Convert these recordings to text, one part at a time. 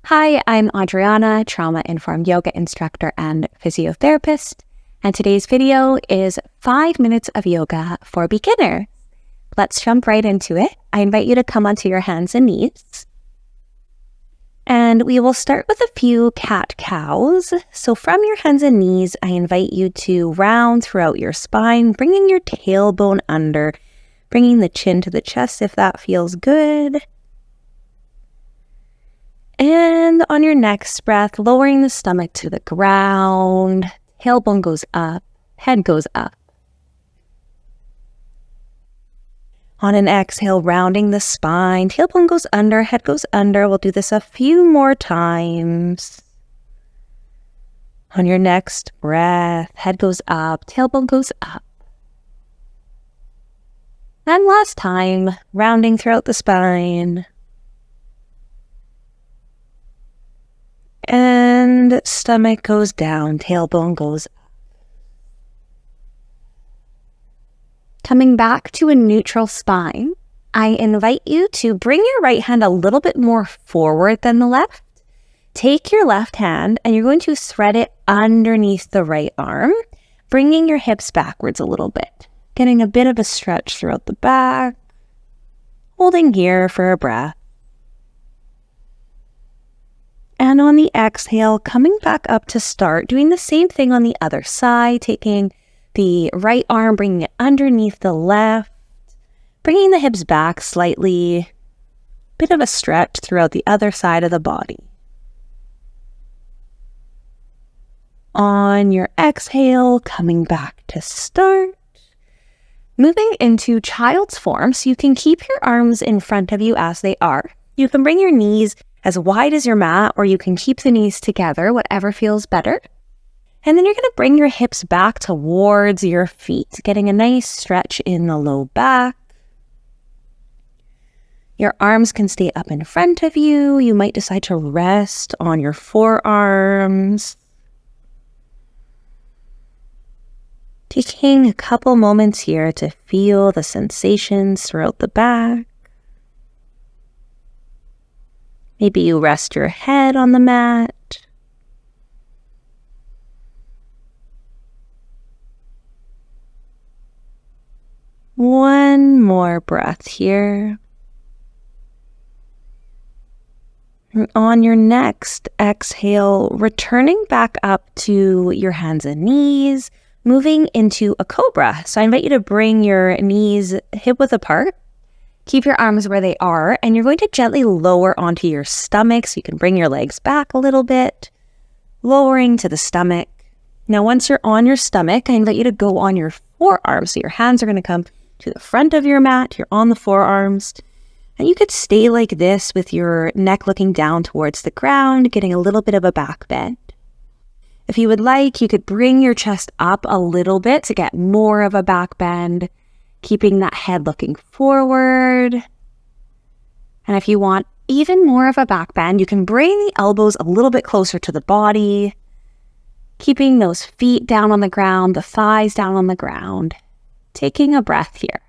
Hi, I'm Adriana, trauma-informed yoga instructor and physiotherapist, and today's video is 5 minutes of yoga for beginners. Let's jump right into it. I invite you to come onto your hands and knees. And we will start with a few cat-cows. So from your hands and knees, I invite you to round throughout your spine, bringing your tailbone under, bringing the chin to the chest if that feels good. And on your next breath, lowering the stomach to the ground, tailbone goes up, head goes up. On an exhale, rounding the spine, tailbone goes under, head goes under. We'll do this a few more times. On your next breath, head goes up, tailbone goes up. And last time, rounding throughout the spine. And stomach goes down, tailbone goes up. Coming back to a neutral spine, I invite you to bring your right hand a little bit more forward than the left. Take your left hand and you're going to thread it underneath the right arm, bringing your hips backwards a little bit, getting a bit of a stretch throughout the back, holding here for a breath. And on the exhale, coming back up to start, doing the same thing on the other side, taking the right arm, bringing it underneath the left, bringing the hips back slightly, bit of a stretch throughout the other side of the body. On your exhale, coming back to start, moving into child's form, so you can keep your arms in front of you as they are. You can bring your knees as wide as your mat, or you can keep the knees together, whatever feels better. And then you're going to bring your hips back towards your feet, getting a nice stretch in the low back. Your arms can stay up in front of you. You might decide to rest on your forearms. Taking a couple moments here to feel the sensations throughout the back. Maybe you rest your head on the mat. One more breath here. And on your next exhale, returning back up to your hands and knees, moving into a cobra. So I invite you to bring your knees hip-width apart. Keep your arms where they are, and you're going to gently lower onto your stomach so you can bring your legs back a little bit, lowering to the stomach. Now, once you're on your stomach, I invite you to go on your forearms. So your hands are going to come to the front of your mat. You're on the forearms, and you could stay like this with your neck looking down towards the ground, getting a little bit of a back bend. If you would like, you could bring your chest up a little bit to get more of a back bend, keeping that head looking forward. And if you want even more of a back bend, you can bring the elbows a little bit closer to the body, keeping those feet down on the ground, the thighs down on the ground, taking a breath here.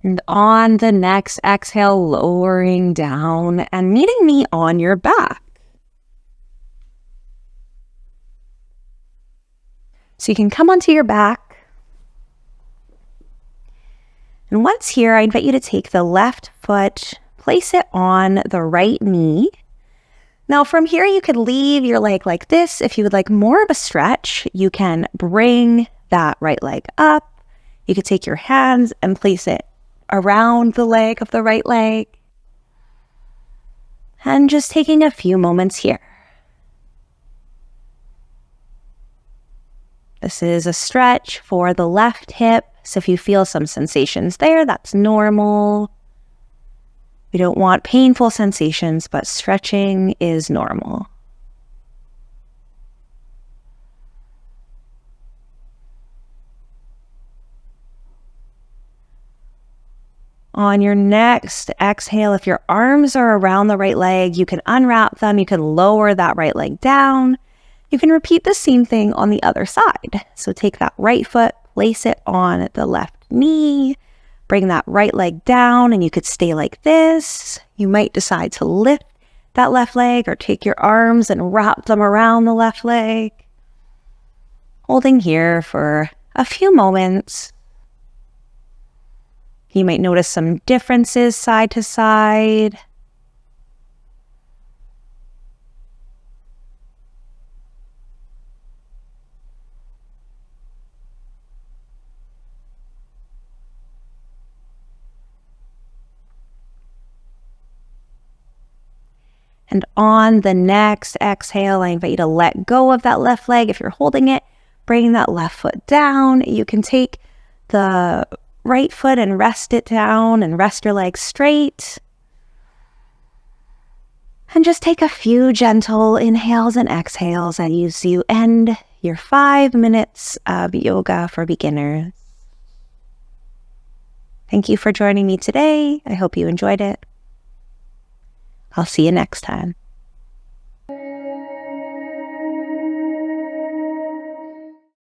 And on the next exhale, lowering down and meeting me on your back. So you can come onto your back. And once here, I invite you to take the left foot, place it on the right knee. Now from here, you could leave your leg like this. If you would like more of a stretch, you can bring that right leg up. You could take your hands and place it around the leg of the right leg. And just taking a few moments here. This is a stretch for the left hip, so if you feel some sensations there, that's normal. We don't want painful sensations, but stretching is normal. On your next exhale, if your arms are around the right leg, you can unwrap them, you can lower that right leg down. You can repeat the same thing on the other side. So take that right foot, place it on the left knee. Bring that right leg down, and you could stay like this. You might decide to lift that left leg or take your arms and wrap them around the left leg. Holding here for a few moments. You might notice some differences side to side. And on the next exhale, I invite you to let go of that left leg. If you're holding it, bring that left foot down. You can take the right foot and rest it down and rest your legs straight. And just take a few gentle inhales and exhales as you end your 5 minutes of yoga for beginners. Thank you for joining me today. I hope you enjoyed it. I'll see you next time.